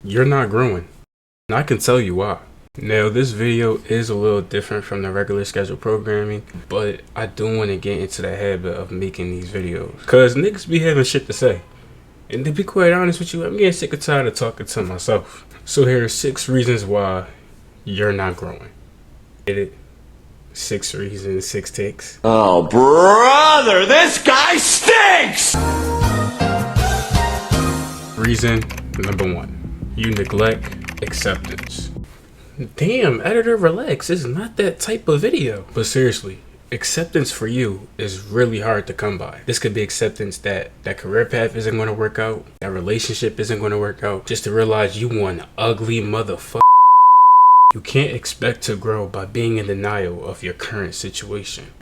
you're not growing. And I can tell you why. Now, this video is a little different from the regular scheduled programming, but I do want to get into the habit of making these videos, cause niggas be having shit to say. And to be quite honest with you, I'm getting sick and tired of talking to myself. So here are 6 reasons why you're not growing. Get it? 6 reasons, 6 takes. Oh, brother, this guy stinks! Reason number 1, you neglect acceptance. Damn, editor, relax. It's not that type of video. But seriously, acceptance for you is really hard to come by. This could be acceptance that career path isn't going to work out, that relationship isn't going to work out, just to realize you one ugly motherfucker. You can't expect to grow by being in denial of your current situation.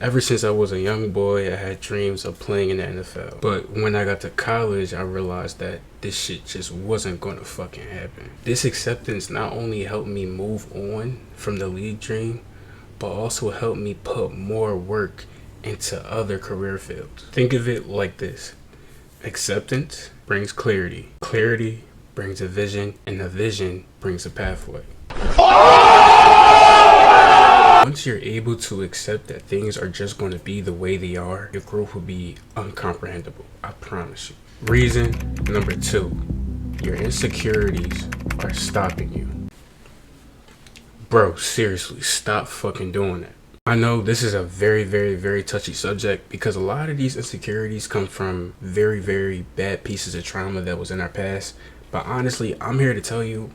Ever since I was a young boy, I had dreams of playing in the NFL. But when I got to college, I realized that this shit just wasn't gonna fucking happen. This acceptance not only helped me move on from the league dream, but also helped me put more work into other career fields. Think of it like this. Acceptance brings clarity. Clarity brings a vision, and a vision brings a pathway. Once you're able to accept that things are just going to be the way they are, your growth will be uncomprehendable. I promise you. Reason number 2, your insecurities are stopping you. Bro, seriously, stop fucking doing that. I know this is a very, very, very touchy subject because a lot of these insecurities come from very, very bad pieces of trauma that was in our past. But honestly, I'm here to tell you,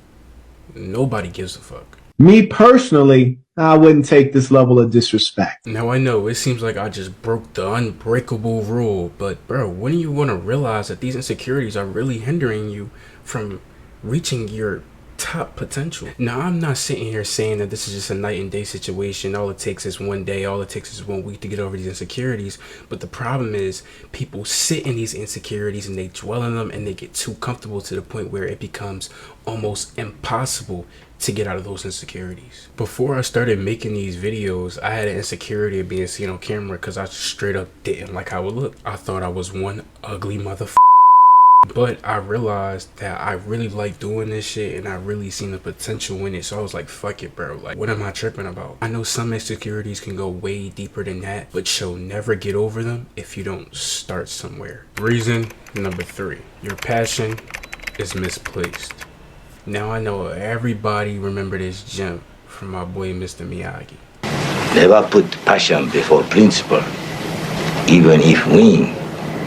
nobody gives a fuck. Me personally, I wouldn't take this level of disrespect. Now I know it seems like I just broke the unbreakable rule, but bro, when are you gonna realize that these insecurities are really hindering you from reaching your top potential? Now, I'm not sitting here saying that this is just a night and day situation. All it takes is one day, all it takes is 1 week to get over these insecurities. But the problem is people sit in these insecurities and they dwell in them and they get too comfortable to the point where it becomes almost impossible to get out of those insecurities. Before I started making these videos, I had an insecurity of being seen on camera because I just straight up didn't like how it looked. I thought I was one ugly motherfucker. But I realized that I really like doing this shit and I really seen the potential in it. So I was like, fuck it, bro. Like, what am I tripping about? I know some insecurities can go way deeper than that, but you'll never get over them if you don't start somewhere. Reason number 3, your passion is misplaced. Now I know everybody remember this gem from my boy Mr. Miyagi. Never put passion before principle. Even if win,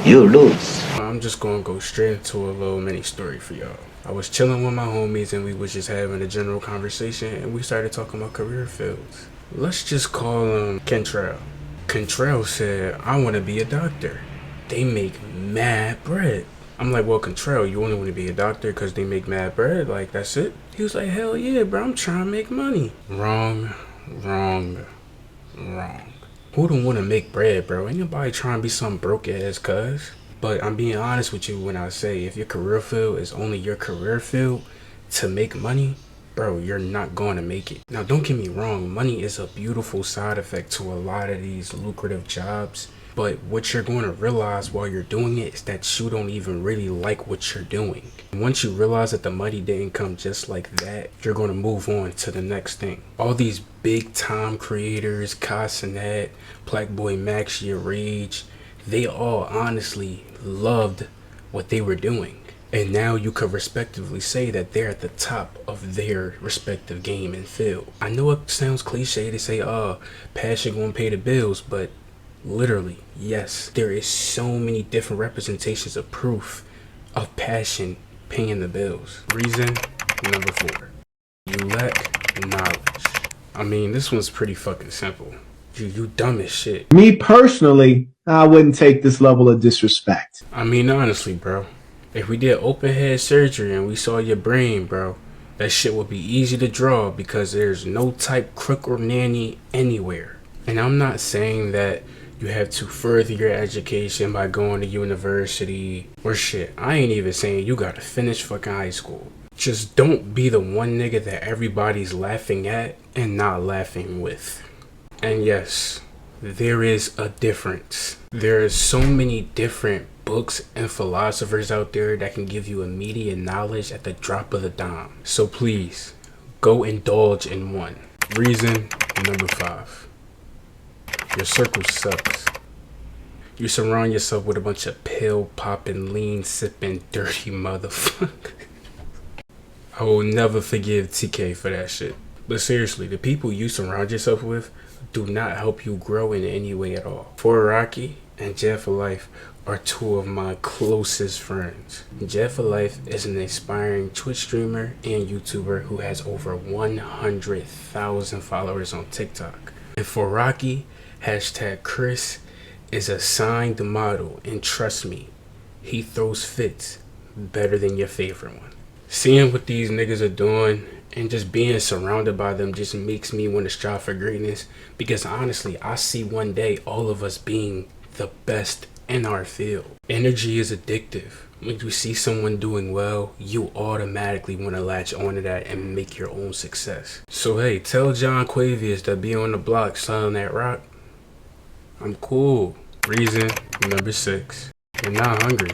you lose. I'm just gonna go straight into a little mini story for y'all. I was chilling with my homies and we was just having a general conversation and we started talking about career fields. Let's just call him Kentrell. Kentrell said, I want to be a doctor. They make mad bread. I'm like, well, Kentrell, you only want to be a doctor because they make mad bread? Like, that's it? He was like, hell yeah, bro, I'm trying to make money. Wrong. Who don't want to make bread, bro? Ain't nobody trying to be some broke ass cuz. But I'm being honest with you when I say if your career field is only your career field to make money, bro, you're not going to make it. Now, don't get me wrong. Money is a beautiful side effect to a lot of these lucrative jobs. But what you're going to realize while you're doing it is that you don't even really like what you're doing. Once you realize that the money didn't come just like that, you're going to move on to the next thing. All these big time creators, Kai Cenat, Black Boy Max, Your Rage, they all honestly loved what they were doing. And now you could respectively say that they're at the top of their respective game and field. I know it sounds cliche to say, passion gonna pay the bills, but literally, yes, there is so many different representations of proof of passion paying the bills. Reason number 4, you lack knowledge. I mean, this one's pretty fucking simple. You dumb as shit. Me personally, I wouldn't take this level of disrespect. I mean, honestly, bro, if we did open head surgery and we saw your brain, bro, that shit would be easy to draw because there's no type crook or nanny anywhere. And I'm not saying that you have to further your education by going to university or shit. I ain't even saying you gotta finish fucking high school. Just don't be the one nigga that everybody's laughing at and not laughing with. And yes, there is a difference. There are so many different books and philosophers out there that can give you immediate knowledge at the drop of the dime. So please, go indulge in one. Reason number 5. Your circle sucks. You surround yourself with a bunch of pill-popping, lean-sipping, dirty motherfuckers. I will never forgive TK for that shit. But seriously, the people you surround yourself with do not help you grow in any way at all. For Rocky and Jed for Life are 2 of my closest friends. Jed for Life is an aspiring Twitch streamer and YouTuber who has over 100,000 followers on TikTok. And for Rocky, #Chris is a signed model, and trust me, he throws fits better than your favorite one. Seeing what these niggas are doing and just being surrounded by them just makes me want to strive for greatness, because honestly, I see one day all of us being the best in our field. Energy is addictive. When you see someone doing well, you automatically want to latch onto that and make your own success. So hey, tell John Quavius that be on the block selling that rock, I'm cool. Reason number 6. You're not hungry.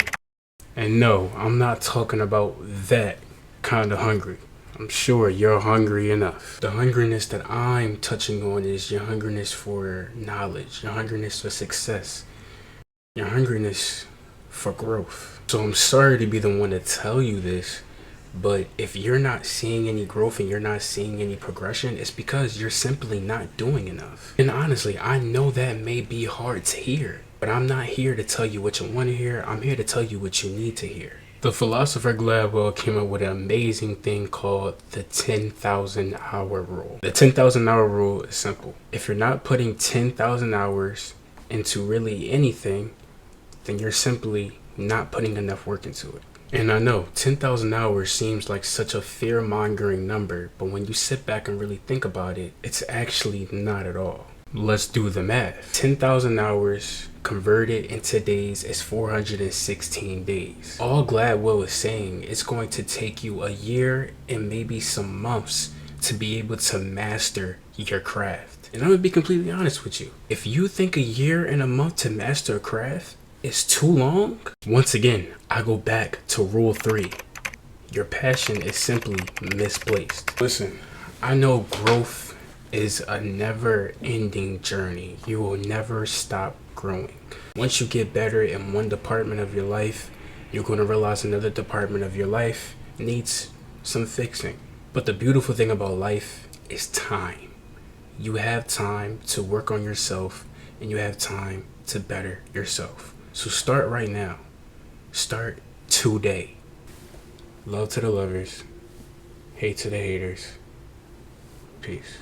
And no, I'm not talking about that kind of hungry. I'm sure you're hungry enough. The hungriness that I'm touching on is your hungriness for knowledge, your hungriness for success, your hungriness for growth. So I'm sorry to be the one to tell you this, but if you're not seeing any growth and you're not seeing any progression, it's because you're simply not doing enough. And honestly, I know that may be hard to hear, but I'm not here to tell you what you want to hear. I'm here to tell you what you need to hear. The philosopher Gladwell came up with an amazing thing called the 10,000 hour rule. The 10,000 hour rule is simple. If you're not putting 10,000 hours into really anything, then you're simply not putting enough work into it. And I know 10,000 hours seems like such a fear-mongering number, but when you sit back and really think about it, it's actually not at all. Let's do the math. 10,000 hours converted into days is 416 days. All Gladwell is saying is going to take you a year and maybe some months to be able to master your craft. And I'm gonna be completely honest with you. If you think a year and a month to master a craft is too long, once again, I go back to rule 3. Your passion is simply misplaced. Listen, I know growth is a never-ending journey. You will never stop growing. Once you get better in one department of your life, you're going to realize another department of your life needs some fixing. But the beautiful thing about life is time. You have time to work on yourself, and you have time to better yourself. So start right now. Start today. Love to the lovers. Hate to the haters. Peace.